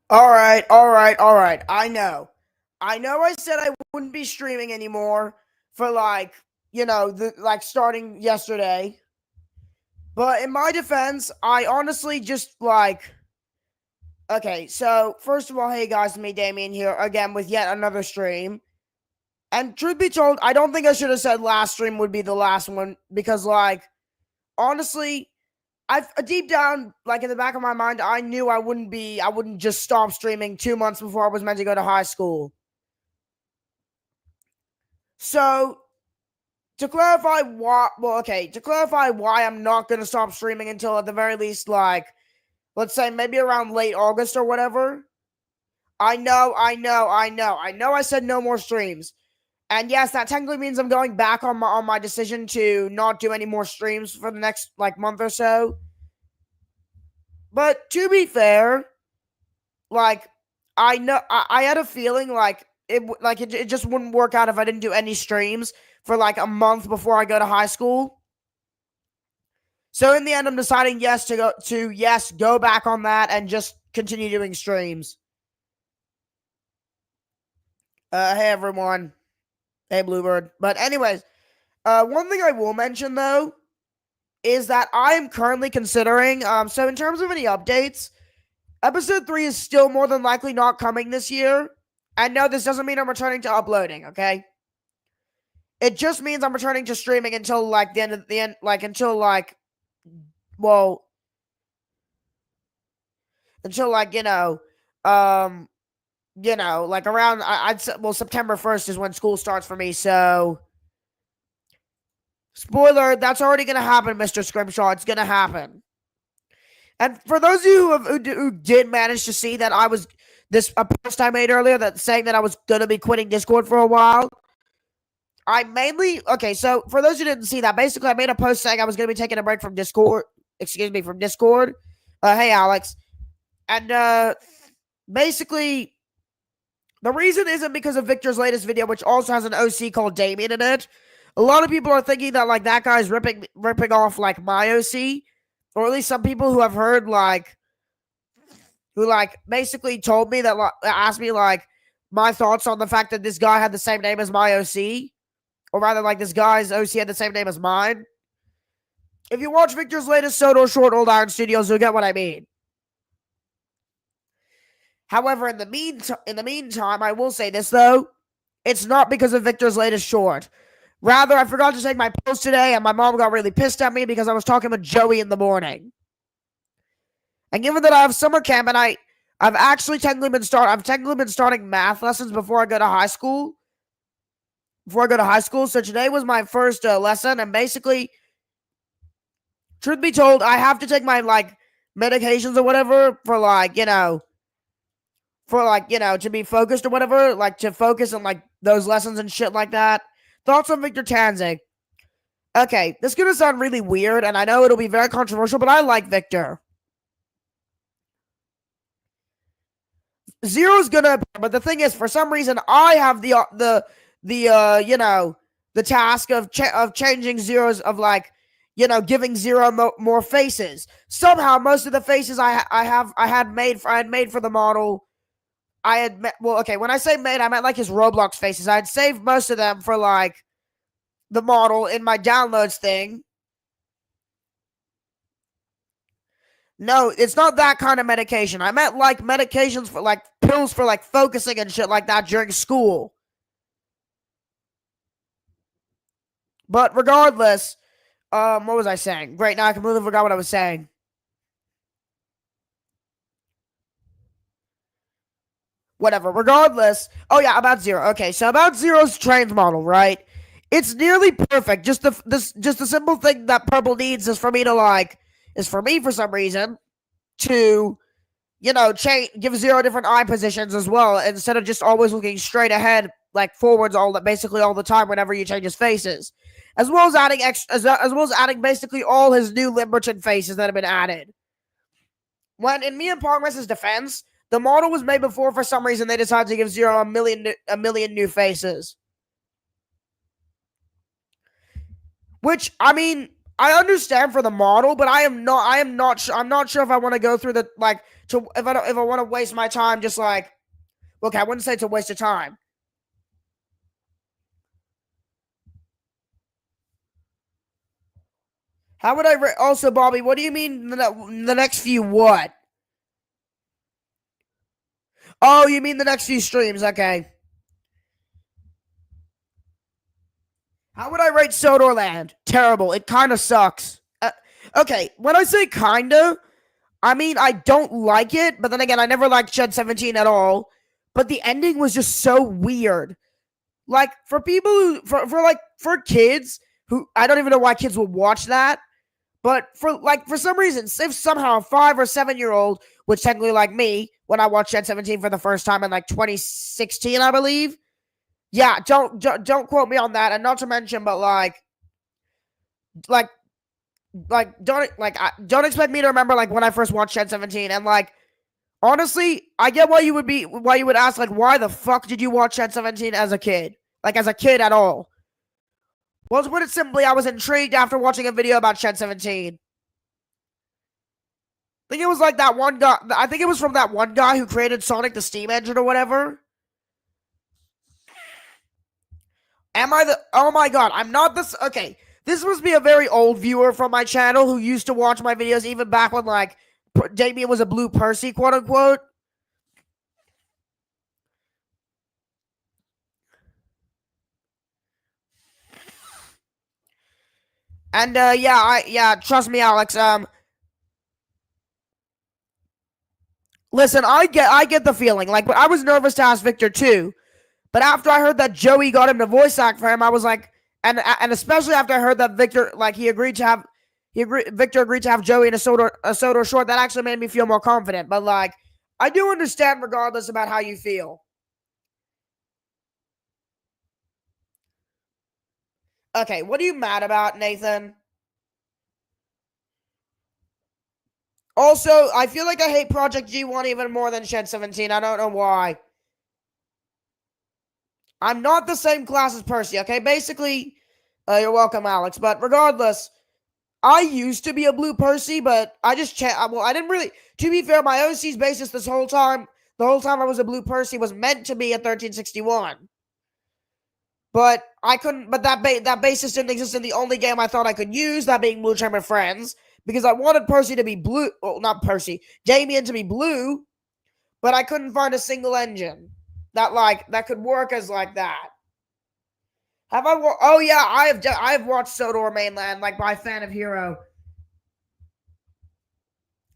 All right. I know I said I wouldn't be streaming anymore for starting yesterday. But in my defense, I honestly just okay, so first of all, hey guys, me Damien here again with yet another stream. And truth be told, I don't think I should have said last stream would be the last one because honestly, I've deep down, in the back of my mind, I knew I wouldn't just stop streaming 2 months before I was meant to go to high school. So to clarify why I'm not going to stop streaming until at the very least, let's say maybe around late August or whatever. I know. I said no more streams. And yes, that technically means I'm going back on my decision to not do any more streams for the next month or so. But to be fair, I know I had a feeling it just wouldn't work out if I didn't do any streams for a month before I go to high school. So in the end, I'm deciding go back on that and just continue doing streams. Hey everyone, hey Bluebird. But anyways, one thing I will mention though is that I am currently considering. So in terms of any updates, episode 3 is still more than likely not coming this year. And no, this doesn't mean I'm returning to uploading, okay? It just means I'm returning to streaming until around I'd say September 1st is when school starts for me. So spoiler, that's already gonna happen, Mr. Scrimshaw. It's gonna happen. And for those of you who did manage to see that a post I made earlier that saying that I was gonna be quitting Discord for a while. So for those who didn't see that, basically I made a post saying I was gonna be taking a break from Discord. From Discord. Hey Alex. And basically the reason isn't because of Victor's latest video, which also has an OC called Damien in it. A lot of people are thinking that that guy's ripping off my OC. Or at least some people who have heard who basically told me that asked me my thoughts on the fact that this guy had the same name as my OC, or rather this guy's OC had the same name as mine. If you watch Victor's latest Soto Short Old Iron Studios, you'll get what I mean. However, in the meantime, I will say this though, it's not because of Victor's latest short. Rather, I forgot to take my post today, and my mom got really pissed at me because I was talking with Joey in the morning. And given that I have summer camp and I've technically been starting math lessons before I go to high school. So today was my first lesson, and basically, truth be told, I have to take my medications or whatever for to be focused or whatever, to focus on those lessons and shit like that. Thoughts on Victor Tanzig? Okay, this is gonna sound really weird, and I know it'll be very controversial, but I like Victor. Zero's gonna appear, but the thing is, for some reason, I have the task of changing Zero's giving Zero more faces. Somehow, most of the faces I had made for the model. When I say made, I meant his Roblox faces. I had saved most of them for the model in my downloads thing. No, it's not that kind of medication. I meant medications for pills for focusing and shit like that during school. But regardless, what was I saying? Great, now I completely forgot what I was saying. Whatever. Regardless. Oh yeah, about Zero. Okay, so about Zero's trained model, right? It's nearly perfect. Just the simple thing that Purple needs is for me for some reason to give Zero different eye positions as well, instead of just always looking straight ahead, forwards all the time whenever you change his faces. As well as adding basically all his new Limberton faces that have been added. When in me and Progress's defense, the model was made before for some reason they decided to give Zero a million new faces. Which, I mean, I understand for the model, but I am not. I am not sure. I'm not sure if I want to go through the like to if I want to waste my time just like. Okay, I wouldn't say it's a waste of time. How would I also, Bobby? What do you mean the next few what? Oh, you mean the next few streams? Okay. How would I rate Sodorland? Terrible. It kind of sucks. Okay, when I say kinda, I mean I don't like it, but then again, I never liked Shed 17 at all. But the ending was just so weird. Like for people who for kids who I don't even know why kids would watch that. But for some reason, if somehow a 5 or 7 year old, which technically like me, when I watched Shed 17 for the first time in like 2016, I believe. Yeah, don't quote me on that, and not to mention, but like don't expect me to remember like when I first watched Shed 17, and like honestly, I get why you would ask like why the fuck did you watch Shed 17 as a kid, like as a kid at all. Well, to put it simply, I was intrigued after watching a video about Shed 17. I think it was like that one guy. I think it was from that one guy who created Sonic the Steam Engine or whatever. Am I the? Oh my god, I'm not this. Okay, this must be a very old viewer from my channel who used to watch my videos even back when like Damien was a blue Percy, quote unquote. And yeah, trust me, Alex. Listen, I get the feeling. Like I was nervous to ask Victor too, but after I heard that Joey got him to voice act for him, I was like, and especially after I heard that Victor like Victor agreed to have Joey in a Soda short. That actually made me feel more confident. But like, I do understand regardless about how you feel. Okay, what are you mad about, Nathan? Also, I feel like I hate Project G1 even more than Shed 17. I don't know why. I'm not the same class as Percy, okay? Basically, you're welcome, Alex. But regardless, I used to be a blue Percy, but I just well, I didn't really. To be fair, my OC's basis the whole time I was a blue Percy, was meant to be a 1361. But I couldn't. But that basis didn't exist in the only game I thought I could use, that being Blue Chamber Friends, because I wanted Percy to be blue. Well, not Percy, Damien to be blue, but I couldn't find a single engine that could work as like that. Have I? Oh yeah, I have watched Sodor Mainland like by Fan of Hero.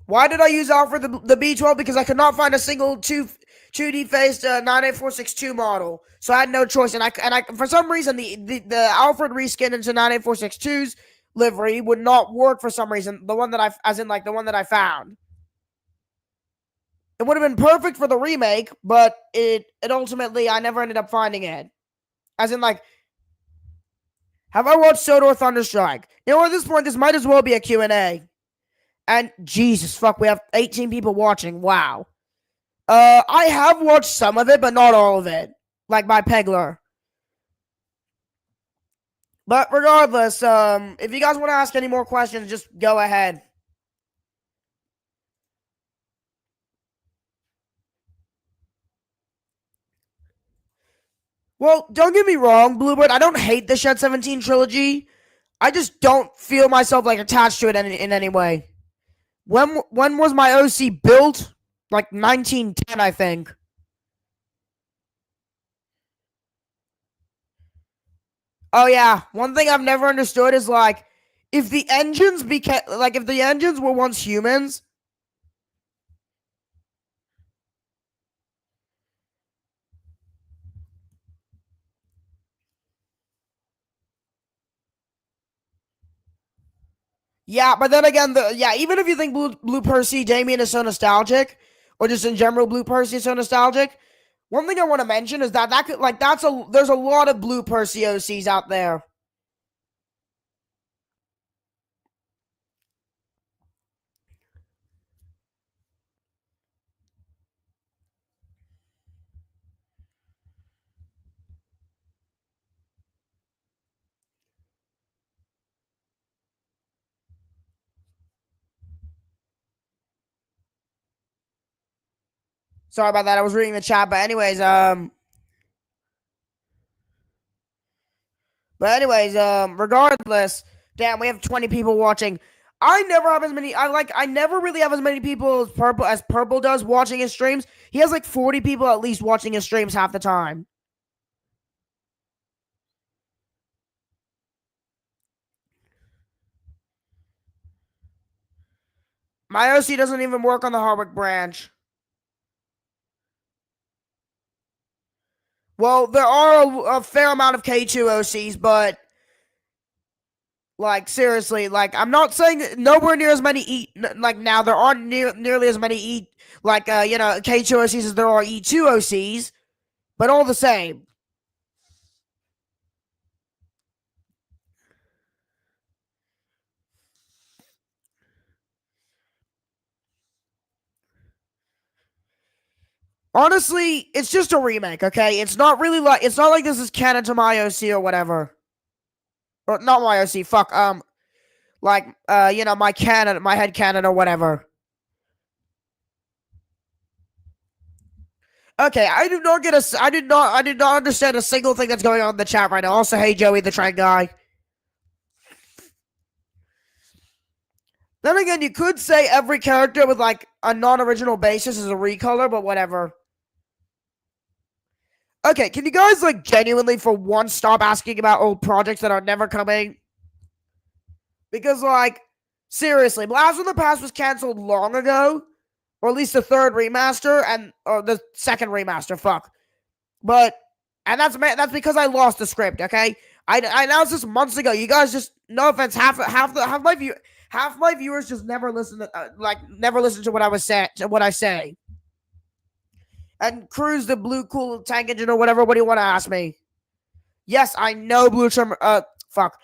Why did I use Alfred the B12? Because I could not find a single 2D faced 98462 model, so I had no choice. And I for some reason the Alfred reskin into 98462's livery would not work for some reason. The one that the one that I found. It would have been perfect for the remake, but it ultimately I never ended up finding it. As in like, have I watched Sodor Thunderstrike? You know, at this point, this might as well be a Q&A. And Jesus fuck, we have 18 people watching. Wow. I have watched some of it, but not all of it. Like by Pegler. But regardless, if you guys want to ask any more questions, just go ahead. Well, don't get me wrong, Bluebird. I don't hate the Shed 17 trilogy. I just don't feel myself like attached to it in any way. When was my OC built? Like 1910, I think. Oh yeah, one thing I've never understood is like if the engines were once humans. Yeah, but then again, even if you think Blue Percy Damien is so nostalgic, or just in general Blue Percy is so nostalgic, one thing I want to mention is that could like there's a lot of Blue Percy OCs out there. Sorry about that. I was reading the chat, but anyways, regardless, damn, we have 20 people watching. I never have as many. I never really have as many people as Purple does watching his streams. He has like 40 people at least watching his streams half the time. My OC doesn't even work on the Hardwick branch. Well, there are a fair amount of K2 OCs, but like seriously, like I'm not saying nowhere near as many like now there aren't nearly as many K2 OCs as there are E2 OCs, but all the same. Honestly, it's just a remake, okay? It's not like this is canon to my OC or whatever. Or not my OC, fuck, my canon, my head canon or whatever. Okay, I did not understand a single thing that's going on in the chat right now. Also, hey Joey the train guy. Then again, you could say every character with like a non-original basis is a recolor, but whatever. Okay, can you guys like genuinely for once stop asking about old projects that are never coming? Because like seriously, Blast from the Past was canceled long ago, or at least the third remaster or the second remaster. Fuck, and that's because I lost the script. Okay, I announced this months ago. You guys just no offense, half my viewers just never listen to what I say. And Cruise the blue cool tank engine or whatever. What do you want to ask me? Yes, I know Blue Trim. Fuck.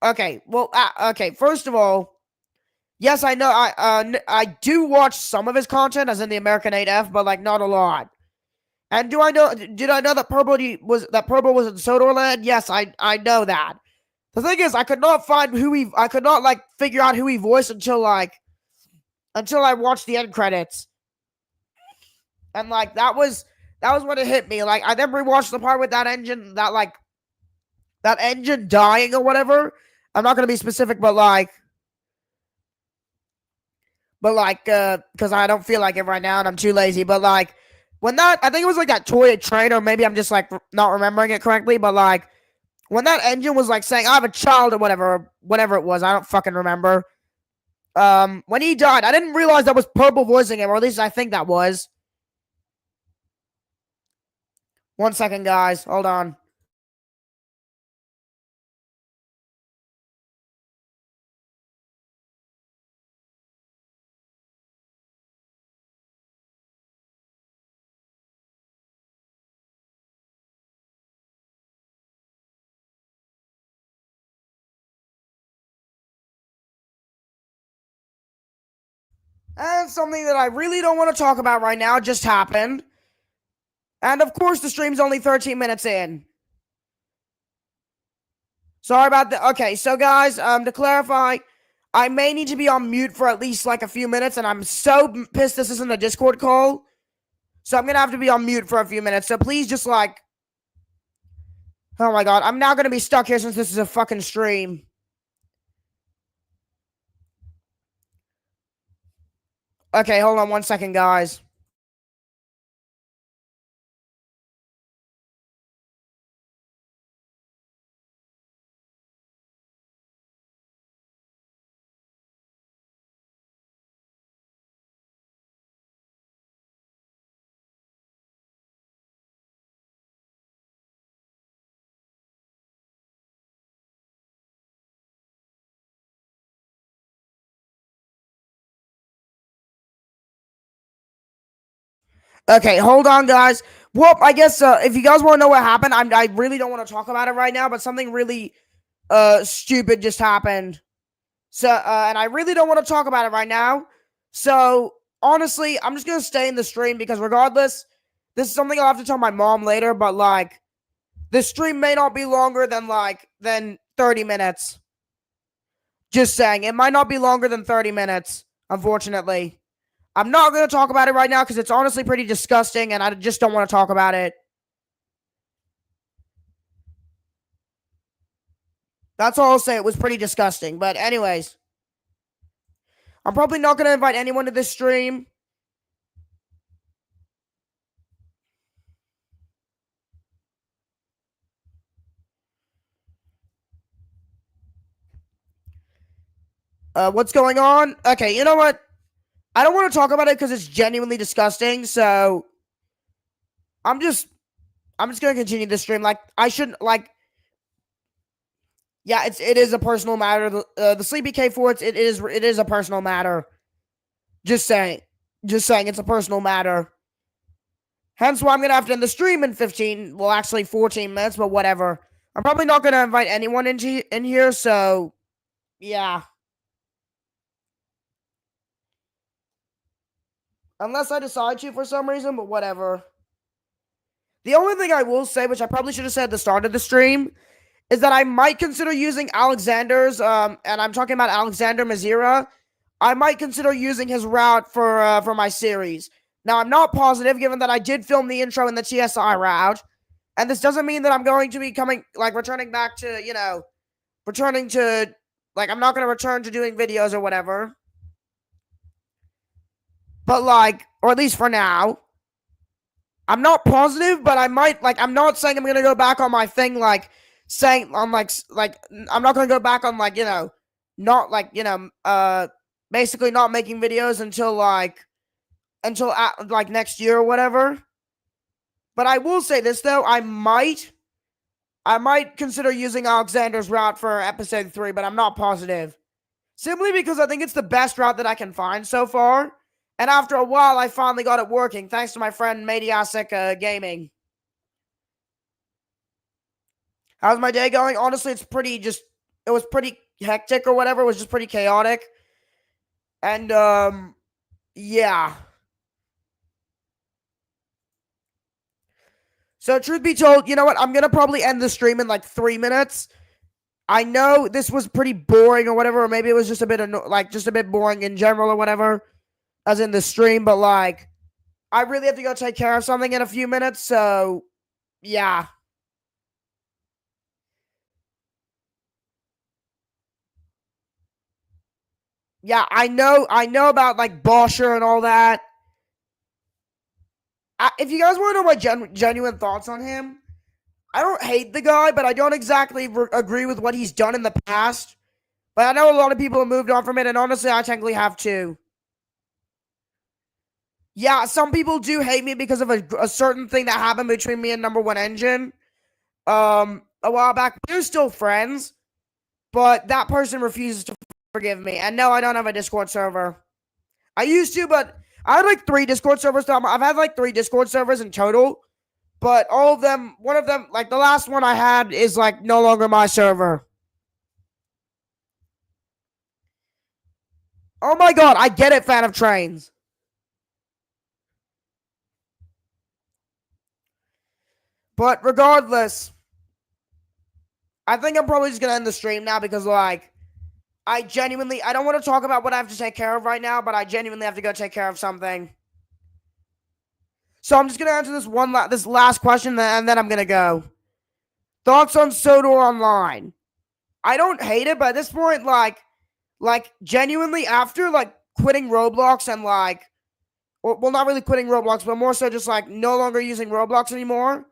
Okay, well, okay. First of all, yes, I know. I do watch some of his content, as in the American 8F, but like not a lot. And did I know that Purple was in Sodorland? Yes, I know that. The thing is, I could not like figure out who he voiced until I watched the end credits. And like that was when it hit me. Like I then rewatched the part with that engine dying or whatever. I'm not gonna be specific, but because I don't feel like it right now and I'm too lazy. But like when I think it was like that toy train, or maybe I'm just like not remembering it correctly. But like when that engine was like saying I have a child or whatever it was, I don't fucking remember. When he died, I didn't realize that was Purple voicing him, or at least I think that was. 1 second, guys. Hold on. And something that I really don't want to talk about right now just happened. And of course, the stream's only 13 minutes in. Sorry about that. Okay, so guys, to clarify, I may need to be on mute for at least like a few minutes, and I'm so pissed this isn't a Discord call. So I'm gonna have to be on mute for a few minutes. So please just like, oh my god, I'm now gonna be stuck here since this is a fucking stream. Okay, hold on 1 second, guys. Okay, hold on, guys. Well, I guess if you guys want to know what happened, I really don't want to talk about it right now, but something really stupid just happened. So and I really don't want to talk about it right now. So honestly, I'm just gonna stay in the stream because regardless, this is something I'll have to tell my mom later. But like, the stream may not be longer than 30 minutes. Just saying, it might not be longer than 30 minutes. Unfortunately. I'm not going to talk about it right now because it's honestly pretty disgusting and I just don't want to talk about it. That's all I'll say. It was pretty disgusting. But, anyways, I'm probably not going to invite anyone to this stream. What's going on? Okay, you know what? I don't want to talk about it because it's genuinely disgusting. So I'm just gonna continue this stream. Like I shouldn't like. Yeah, it is a personal matter. The Sleepy K4, it is a personal matter. Just saying, it's a personal matter. Hence why I'm gonna have to end the stream in 15. Well, actually 14 minutes, but whatever. I'm probably not gonna invite anyone in here. So yeah. Unless I decide to for some reason, but whatever. The only thing I will say, which I probably should have said at the start of the stream, is that I might consider using Alexander's, and I'm talking about Alexander Mazira. I might consider using his route for my series. Now, I'm not positive, given that I did film the intro in the TSI route, and this doesn't mean that I'm going to be returning back to, I'm not going to return to doing videos or whatever. But, or at least for now, I'm not positive, but I might, I'm not saying I'm going to go back on my thing, saying, I'm I'm not going to go back on, basically not making videos until next year or whatever. But I will say this, though, I might consider using Alexander's route for episode 3, but I'm not positive. Simply because I think it's the best route that I can find so far. And after a while, I finally got it working, thanks to my friend Mediasic Gaming. How's my day going? Honestly, it was pretty hectic or whatever. It was just pretty chaotic. And, yeah. So, truth be told, you know what? I'm going to probably end the stream in 3 minutes. I know this was pretty boring or whatever, or maybe it was just a bit, just a bit boring in general or whatever, as in the stream, but, I really have to go take care of something in a few minutes, so, yeah. Yeah, I know about, Boscher and all that. If you guys want to know my genuine thoughts on him, I don't hate the guy, but I don't exactly agree with what he's done in the past. But I know a lot of people have moved on from it, and honestly, I technically have too. Yeah, some people do hate me because of a certain thing that happened between me and Number One Engine. A while back, we're still friends, but that person refuses to forgive me. And no, I don't have a Discord server. I used to, but I had 3 Discord servers. I've had 3 Discord servers in total, but all of them, one of them, the last one I had is no longer my server. Oh my god, I get it, fan of trains. But regardless, I think I'm probably just gonna end the stream now because I don't want to talk about what I have to take care of right now, but I genuinely have to go take care of something. So I'm just gonna answer this last question, and then I'm gonna go. Thoughts on Sodor Online? I don't hate it, but at this point, genuinely after quitting Roblox and well, not really quitting Roblox, but more so just no longer using Roblox anymore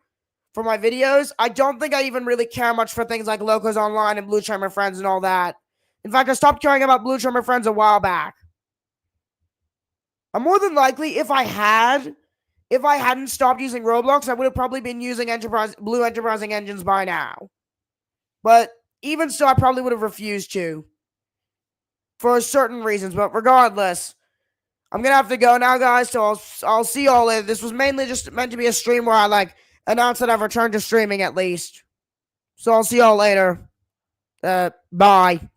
for my videos, I don't think I even really care much for things like Locos Online and Blue Trimmer Friends and all that. In fact, I stopped caring about Blue Trimmer Friends a while back. More than likely, if I hadn't stopped using Roblox, I would have probably been using Blue Enterprising Engines by now. But even so, I probably would have refused to for certain reasons. But regardless, I'm gonna have to go now, guys. So I'll see y'all later. This was mainly just meant to be a stream where I announce that I've returned to streaming at least. So I'll see y'all later. Bye.